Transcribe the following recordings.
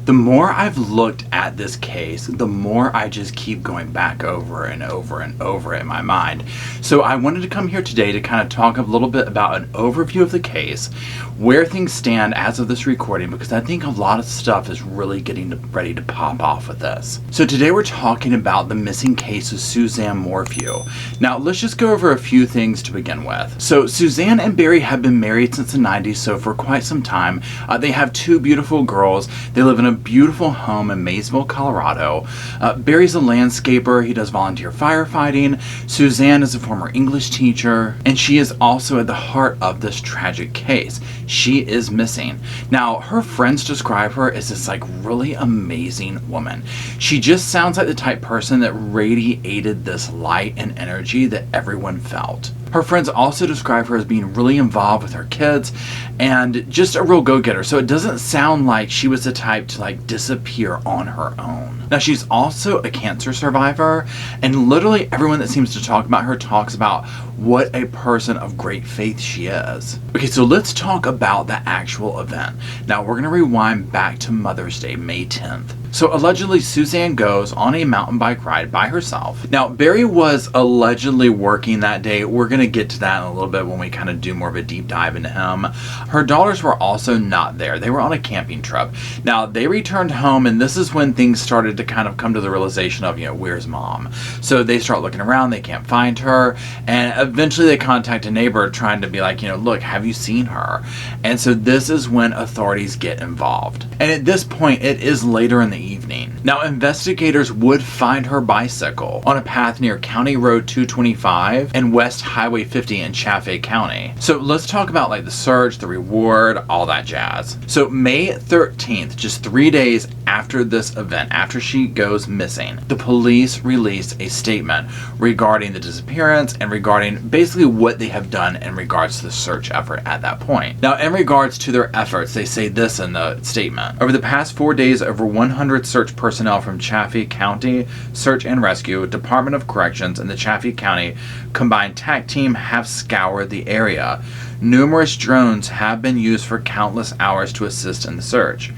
The more I've looked at this case, the more I just keep going back over and over and over in my mind. So I wanted to come here today to kind of talk a little bit about an overview of the case, where things stand as of this recording, because I think a lot of stuff is really getting ready to pop off with this. So today we're talking about the missing case of Suzanne Morphew. Now let's just go over a few things to begin with. So Suzanne and Barry have been married since the 90s, so for quite some time. They have two beautiful girls. They live in a beautiful home in Maysville, Colorado. Barry's a landscaper. He does volunteer firefighting. Suzanne is a former English teacher, and she is also at the heart of this tragic case. She is missing. Now, her friends describe her as this really amazing woman. She just sounds like the type person that radiated this light and energy that everyone felt. Her friends also describe her as being really involved with her kids and just a real go-getter. So it doesn't sound like she was the type to disappear on her own. Now, she's also a cancer survivor, and literally everyone that seems to talk about her talks about what a person of great faith she is. Okay, so let's talk about the actual event. Now, we're going to rewind back to Mother's Day, May 10th. So allegedly, Suzanne goes on a mountain bike ride by herself. Now, Barry was allegedly working that day. We're going to get to that in a little bit when we kind of do more of a deep dive into him. Her daughters were also not there. They were on a camping trip. Now, they returned home, and this is when things started to kind of come to the realization of, where's mom? So they start looking around. They can't find her. And eventually they contact a neighbor trying to be like, look, have you seen her? And so this is when authorities get involved. And at this point, it is later in the evening. Now, investigators would find her bicycle on a path near County Road 225 and West Highway 50 in Chaffee County. So let's talk about the search, the reward, all that jazz. So May 13th, just 3 days after this event, after she goes missing, the police released a statement regarding the disappearance and regarding basically what they have done in regards to the search effort at that point. Now, in regards to their efforts, they say this in the statement. Over the past 4 days, over 100 search personnel from Chaffee County Search and Rescue, Department of Corrections, and the Chaffee County Combined TAC Team have scoured the area. Numerous drones have been used for countless hours to assist in the search.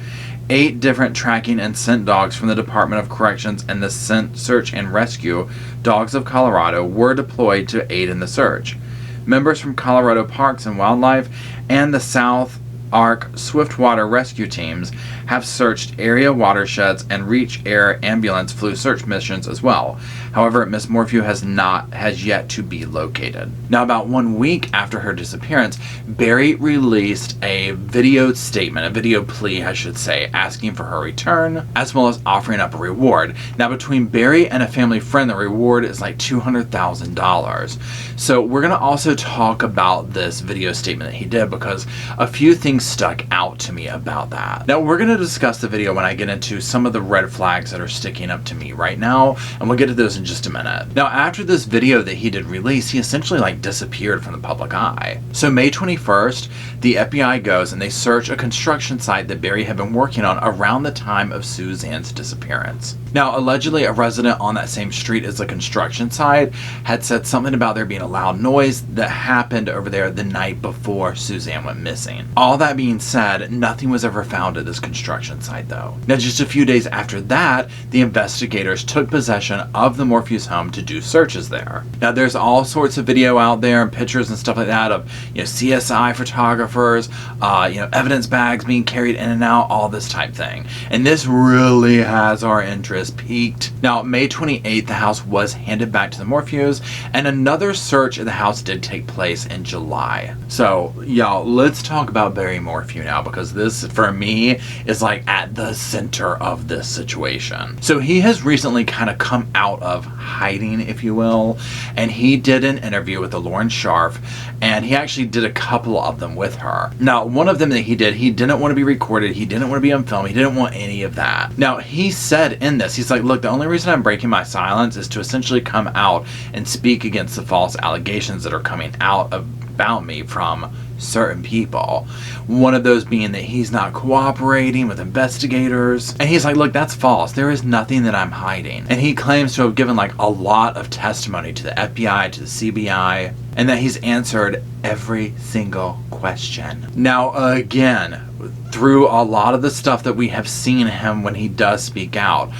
8 different tracking and scent dogs from the Department of Corrections and the Scent Search and Rescue Dogs of Colorado were deployed to aid in the search. Members from Colorado Parks and Wildlife and the South Ark Swiftwater rescue teams have searched area watersheds, and Reach Air Ambulance flew search missions as well. However, Miss Morphew has yet to be located. Now, about 1 week after her disappearance, Barry released a video statement, a video plea, I should say, asking for her return, as well as offering up a reward. Now, between Barry and a family friend, the reward is $200,000. So we're going to also talk about this video statement that he did, because a few things stuck out to me about that. Now, we're going to discuss the video when I get into some of the red flags that are sticking up to me right now, and we'll get to those in just a minute. Now, after this video that he did release, he essentially disappeared from the public eye. So May 21st, the FBI goes and they search a construction site that Barry had been working on around the time of Suzanne's disappearance. Now, allegedly, a resident on that same street as the construction site had said something about there being a loud noise that happened over there the night before Suzanne went missing. All that being said, nothing was ever found at this construction site, though. Now, just a few days after that, the investigators took possession of the Morphew's home to do searches there. Now, there's all sorts of video out there and pictures and stuff like that of, CSI photographers, evidence bags being carried in and out, all this type thing. And this really has our interest peaked. Now, May 28th, the house was handed back to the Morphews, and another search of the house did take place in July. So, y'all, let's talk about Barry Morphew now, because this, for me, is at the center of this situation. So he has recently kind of come out of hiding, if you will, and he did an interview with Lauren Scharf, and he actually did a couple of them with her. Now, one of them that he didn't want to be recorded, he didn't want to be on film, he didn't want any of that. Now, he said in this, he's like, look, the only reason I'm breaking my silence is to essentially come out and speak against the false allegations that are coming out about me from certain people. One of those being that he's not cooperating with investigators. And he's like, look, that's false. There is nothing that I'm hiding. And he claims to have given a lot of testimony to the FBI, to the CBI, and that he's answered every single question. Now, again, through a lot of the stuff that we have seen him when he does speak out,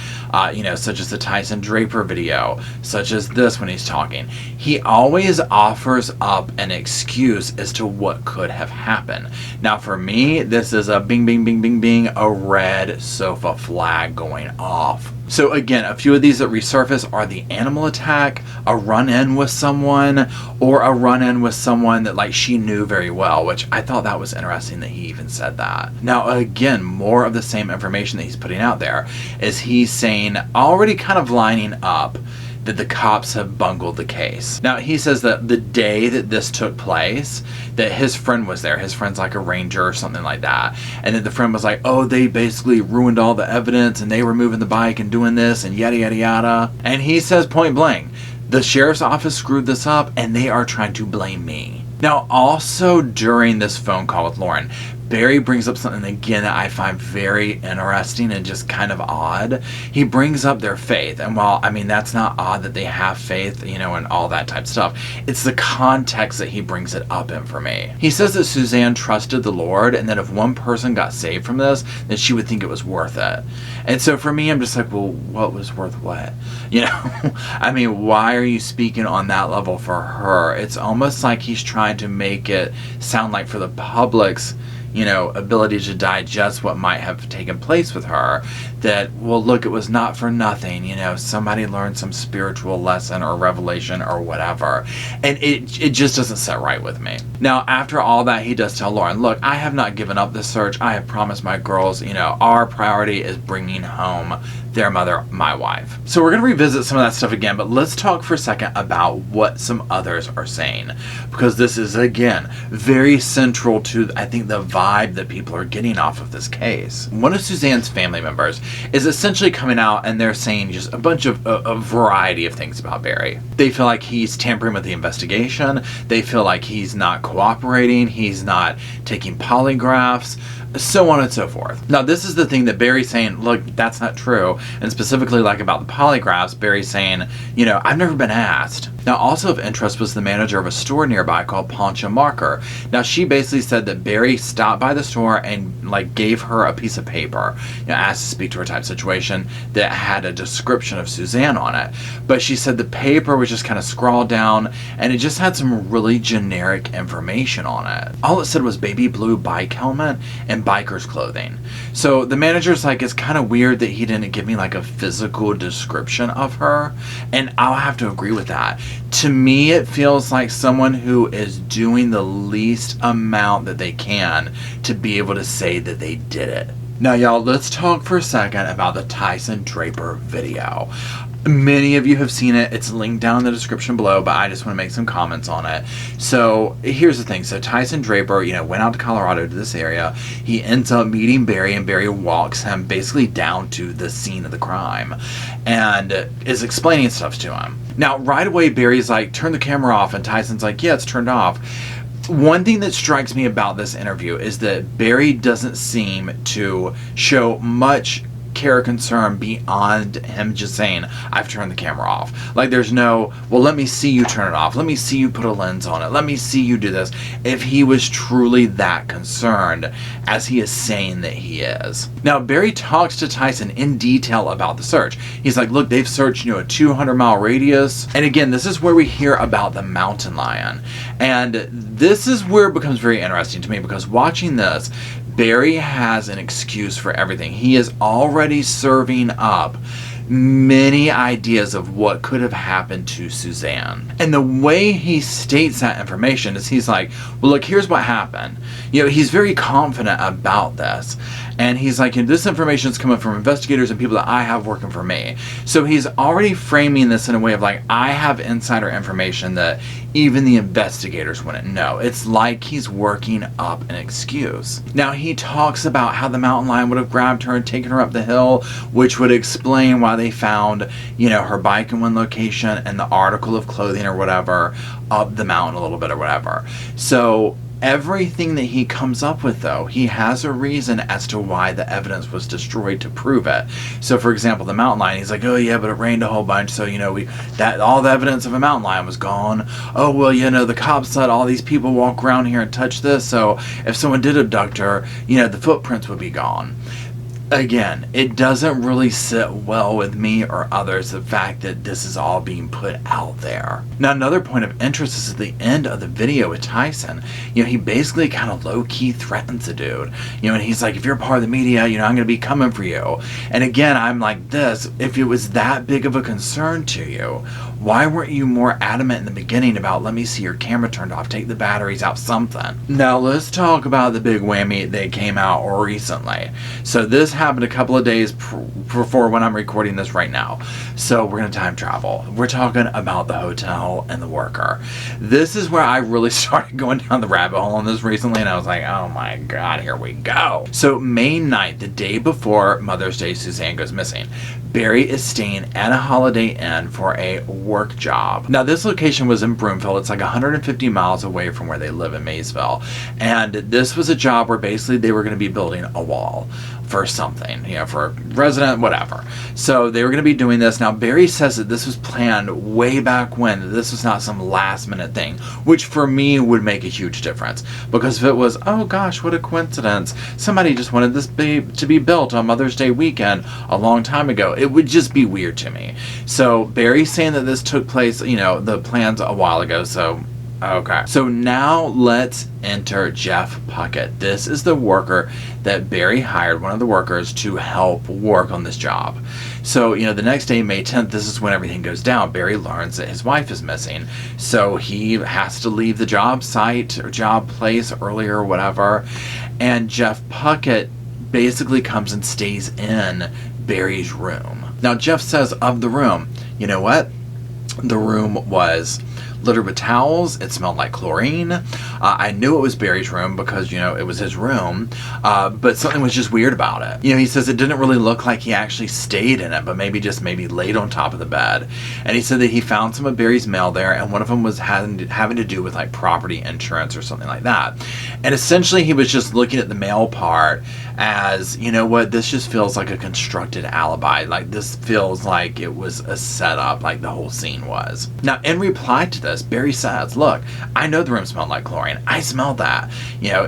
such as the Tyson Draper video, such as this when he's talking, he always offers up an excuse as to what could have happened. Now for me, this is a bing, bing, bing, bing, bing, a red sofa flag going off. So again, a few of these that resurface are the animal attack, a run-in with someone, or a run-in with someone that like she knew very well, which I thought that was interesting that he even said that. Now again, more of the same information that he's putting out there is he's saying, already kind of lining up, that the cops have bungled the case. Now he says that the day that this took place, that his friend was there. His friend's like a ranger or something like that. And then the friend was like, oh, they basically ruined all the evidence and they were moving the bike and doing this and yada yada yada. And he says point blank, the sheriff's office screwed this up and they are trying to blame me. Now also during this phone call with Lauren, Barry brings up something again that I find very interesting and just kind of odd. He brings up their faith, and while I mean that's not odd that they have faith, and all that type of stuff, it's the context that he brings it up in for me. He says that Suzanne trusted the Lord and that if one person got saved from this, then she would think it was worth it. And so for me, I'm just like, well, what was worth what? I mean, why are you speaking on that level for her? It's almost like he's trying to make it sound like for the public's ability to digest what might have taken place with her, that, well, look, it was not for nothing, somebody learned some spiritual lesson or revelation or whatever. And it just doesn't set right with me. Now, after all that, he does tell Lauren, look, I have not given up the search. I have promised my girls, our priority is bringing home their mother, my wife. So we're going to revisit some of that stuff again, but let's talk for a second about what some others are saying, because this is, again, very central to, I think, the vibe that people are getting off of this case. One of Suzanne's family members is essentially coming out and they're saying just a bunch of a variety of things about Barry. They feel like he's tampering with the investigation. They feel like he's not cooperating. He's not taking polygraphs, so on and so forth. Now, this is the thing that Barry's saying, look, that's not true. And specifically, like about the polygraphs, Barry's saying, I've never been asked. Now, also of interest was the manager of a store nearby called Poncha Marker. Now, she basically said that Barry stopped by the store and gave her a piece of paper, asked to speak to her type situation that had a description of Suzanne on it. But she said the paper was just kind of scrawled down and it just had some really generic information on it. All it said was baby blue bike helmet and biker's clothing. So the manager's like, it's kind of weird that he didn't give me a physical description of her. And I'll have to agree with that. To me, it feels like someone who is doing the least amount that they can to be able to say that they did it. Now, y'all, let's talk for a second about the Tyson Draper video. Many of you have seen it. It's linked down in the description below, but I just want to make some comments on it. So here's the thing. So Tyson Draper, went out to Colorado to this area. He ends up meeting Barry, and Barry walks him basically down to the scene of the crime and is explaining stuff to him. Now, right away, Barry's like, turn the camera off, and Tyson's like, yeah, it's turned off. One thing that strikes me about this interview is that Barry doesn't seem to show much care or concern beyond him just saying, I've turned the camera off. There's no, well, let me see you turn it off. Let me see you put a lens on it. Let me see you do this. If he was truly that concerned as he is saying that he is. Now, Barry talks to Tyson in detail about the search. He's like, look, they've searched, a 200-mile radius. And again, this is where we hear about the mountain lion. And this is where it becomes very interesting to me, because watching this, Barry has an excuse for everything. He is already serving up many ideas of what could have happened to Suzanne. And the way he states that information is he's like, well, look, here's what happened. He's very confident about this. And he's like, this information is coming from investigators and people that I have working for me. So he's already framing this in a way of I have insider information that even the investigators wouldn't know. It's like he's working up an excuse. Now, he talks about how the mountain lion would have grabbed her and taken her up the hill, which would explain why they found, her bike in one location and the article of clothing or whatever up the mountain a little bit or whatever. So Everything that he comes up with, though, he has a reason as to why the evidence was destroyed to prove it. So, for example, the mountain lion, he's like, oh yeah, but it rained a whole bunch, so, all the evidence of a mountain lion was gone. Oh, well, the cops let all these people walk around here and touch this, so if someone did abduct her, the footprints would be gone. Again, it doesn't really sit well with me or others, the fact that this is all being put out there. Now, another point of interest is at the end of the video with Tyson. He basically kind of low-key threatens the dude. And he's like, if you're part of the media, I'm going to be coming for you. And again, I'm like this, if it was that big of a concern to you, why weren't you more adamant in the beginning about, let me see your camera turned off, take the batteries out, something? Now, let's talk about the big whammy that came out recently. So this happened a couple of days before when I'm recording this right now. So we're going to time travel. We're talking about the hotel and the worker. This is where I really started going down the rabbit hole on this recently, and I was like, oh my God, here we go. So May 9th, the day before Mother's Day, Suzanne goes missing. Barry is staying at a Holiday Inn for a work job. Now, this location was in Broomfield. It's like 150 miles away from where they live in Maysville. And this was a job where basically they were going to be building a wall for something, for a resident, whatever. So they were going to be doing this. Now, Barry says that this was planned way back when. This was not some last minute thing, which for me would make a huge difference. Because if it was, oh gosh, what a coincidence, somebody just wanted this to be built on Mother's Day weekend a long time ago, it would just be weird to me. So Barry's saying that this took place, the plans a while ago, so okay. So now let's enter Jeff Puckett. This is the worker that Barry hired, one of the workers, to help work on this job. So, the next day, May 10th, this is when everything goes down. Barry learns that his wife is missing. So he has to leave the job site or job place earlier or whatever. And Jeff Puckett basically comes and stays in Barry's room. Now, Jeff says of the room, you know what? The room was littered with towels. It smelled like chlorine. I knew it was Barry's room because, it was his room, but something was just weird about it. He says it didn't really look like he actually stayed in it, but maybe laid on top of the bed. And he said that he found some of Barry's mail there, and one of them was having to do with like property insurance or something like that. And essentially he was just looking at the mail part as, this just feels like a constructed alibi. Like, this feels like it was a setup, like the whole scene was. Now, in reply to this, Barry says, look, I know the room smelled like chlorine. I smelled that.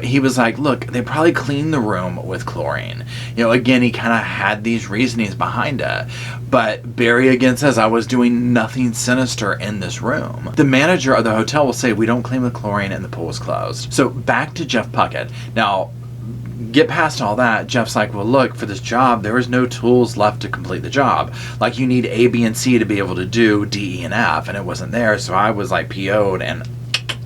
He was like, look, they probably cleaned the room with chlorine. Again, he kind of had these reasonings behind it. But Barry again says, I was doing nothing sinister in this room. The manager of the hotel will say, we don't clean with chlorine and the pool is closed. So back to Jeff Puckett. Now, get past all that, Jeff's like, well, look, for this job, there is no tools left to complete the job. Like, you need A, B, and C to be able to do D, E, and F, and it wasn't there, so I was like PO'd and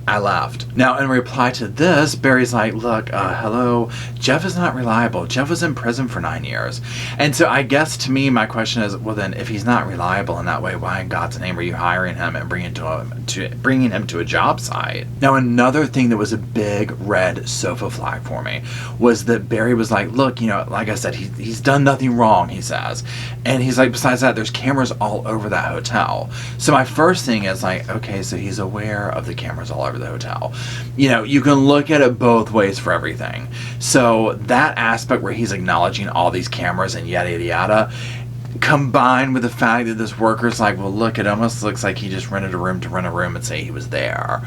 I left. Now, in reply to this, Barry's like, look, hello, Jeff is not reliable. Jeff was in prison for 9 years. And so I guess to me, my question is, well then, if he's not reliable in that way, why in God's name are you hiring him and bringing him to a job site? Now, another thing that was a big red sofa flag for me was that Barry was like, look, like I said, he's done nothing wrong, he says. And he's like, besides that, there's cameras all over that hotel. So my first thing is like, okay, so he's aware of the cameras all over the hotel. You can look at it both ways for everything. So that aspect where he's acknowledging all these cameras and yada yada yada, combined with the fact that this worker's like, well, look, it almost looks like he just rented a room to rent a room and say he was there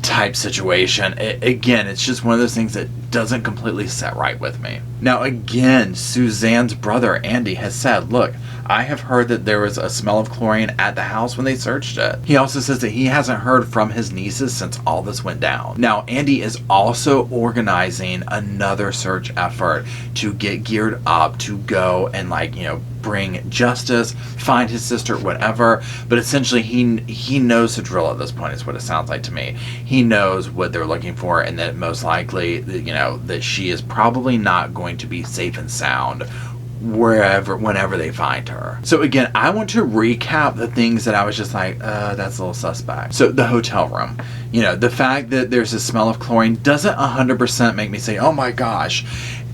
type situation. Again, it's just one of those things that doesn't completely set right with me. Now, again, Suzanne's brother, Andy, has said, look, I have heard that there was a smell of chlorine at the house when they searched it. He also says that he hasn't heard from his nieces since all this went down. Now, Andy is also organizing another search effort to get geared up to go and bring justice, find his sister, whatever. But essentially, he knows the drill at this point, is what it sounds like to me. He knows what they're looking for, and that most likely, that she is probably not going to be safe and sound whenever they find her. So again, I want to recap the things that I was just like, that's a little suspect. So the hotel room, the fact that there's a smell of chlorine doesn't 100% make me say, oh my gosh.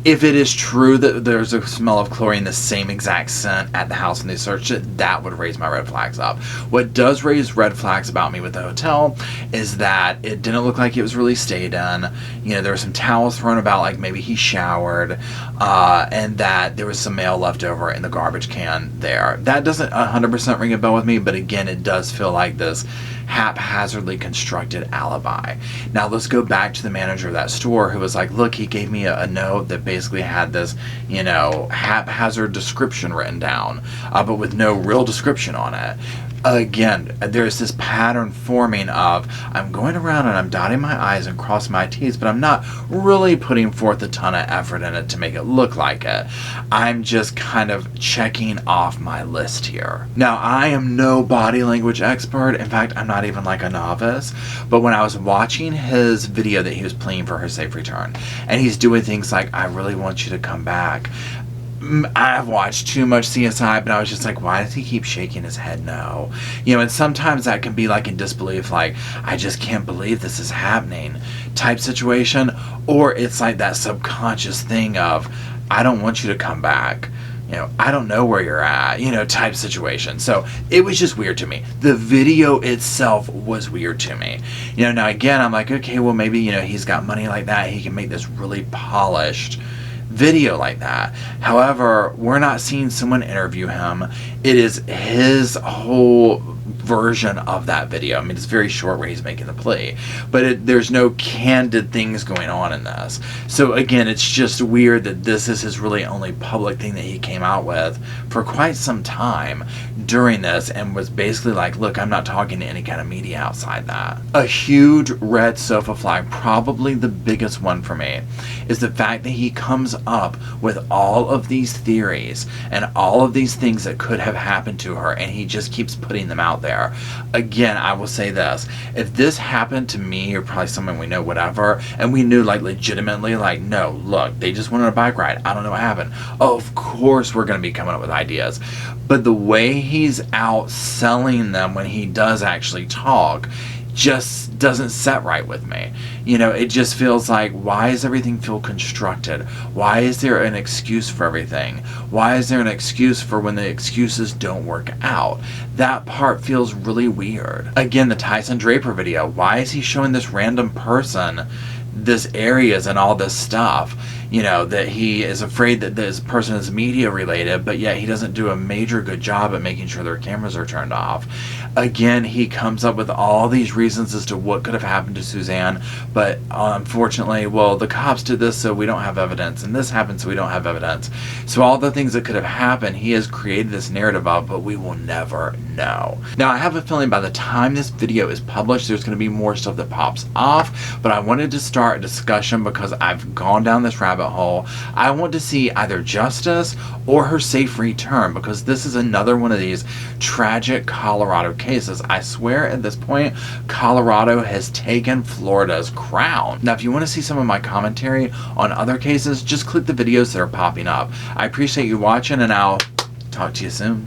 If it is true that there's a smell of chlorine, the same exact scent at the house when they searched it, that would raise my red flags up. What does raise red flags about me with the hotel is that it didn't look like it was really stayed in. You know, there were some towels thrown about, like maybe he showered, and that there was some mail left over in the garbage can there. That doesn't 100% ring a bell with me, but again, it does feel like this haphazardly constructed alibi. Now let's go back to the manager of that store who was like, look, he gave me a note that basically had this, you know, haphazard description written down, but with no real description on it. Again, there's this pattern forming of I'm going around and I'm dotting my I's and crossing my T's, but I'm not really putting forth a ton of effort in it to make it look like it. I'm just kind of checking off my list here. Now, I am no body language expert. In fact, I'm not even like a novice. But when I was watching his video that he was pleading for her safe return, and he's doing things like, I really want you to come back. I've watched too much CSI, but I was just like, why does he keep shaking his head no? You know, and sometimes that can be like in disbelief, like, I just can't believe this is happening type situation. Or it's like that subconscious thing of, I don't want you to come back. You know, I don't know where you're at, you know, type situation. So it was just weird to me. The video itself was weird to me. You know, now again, I'm like, okay, well maybe, you know, he's got money like that. He can make this really polished video like that. However, we're not seeing someone interview him. It is his whole version of that video. I mean, it's very short where he's making the plea, but there's no candid things going on in this. So again, it's just weird that this is his really only public thing that he came out with for quite some time during this, and was basically like, look, I'm not talking to any kind of media outside that. A huge red sofa flag, probably the biggest one for me, is the fact that he comes up with all of these theories and all of these things that could have happened to her, and he just keeps putting them out there. Again, I will say this, if this happened to me or probably someone we know, whatever, and we knew like legitimately, like, no, look, they just went on a bike ride, I don't know what happened, oh, of course we're going to be coming up with ideas. But the way he's out selling them when he does actually talk just doesn't set right with me. You know, it just feels like, why does everything feel constructed? Why is there an excuse for everything? Why is there an excuse for when the excuses don't work out? That part feels really weird. Again, the Tyson Draper video, why is he showing this random person this areas and all this stuff? You know, that he is afraid that this person is media related, but yet he doesn't do a major good job at making sure their cameras are turned off. Again, he comes up with all these reasons as to what could have happened to Suzanne, but unfortunately, well, the cops did this so we don't have evidence, and this happened so we don't have evidence. So all the things that could have happened, he has created this narrative of, but we will never know. Now, I have a feeling by the time this video is published, there's going to be more stuff that pops off, but I wanted to start a discussion because I've gone down this rabbit hole. I want to see either justice or her safe return, because this is another one of these tragic Colorado cases. I swear at this point, Colorado has taken Florida's crown. Now, if you want to see some of my commentary on other cases, just click the videos that are popping up. I appreciate you watching, and I'll talk to you soon.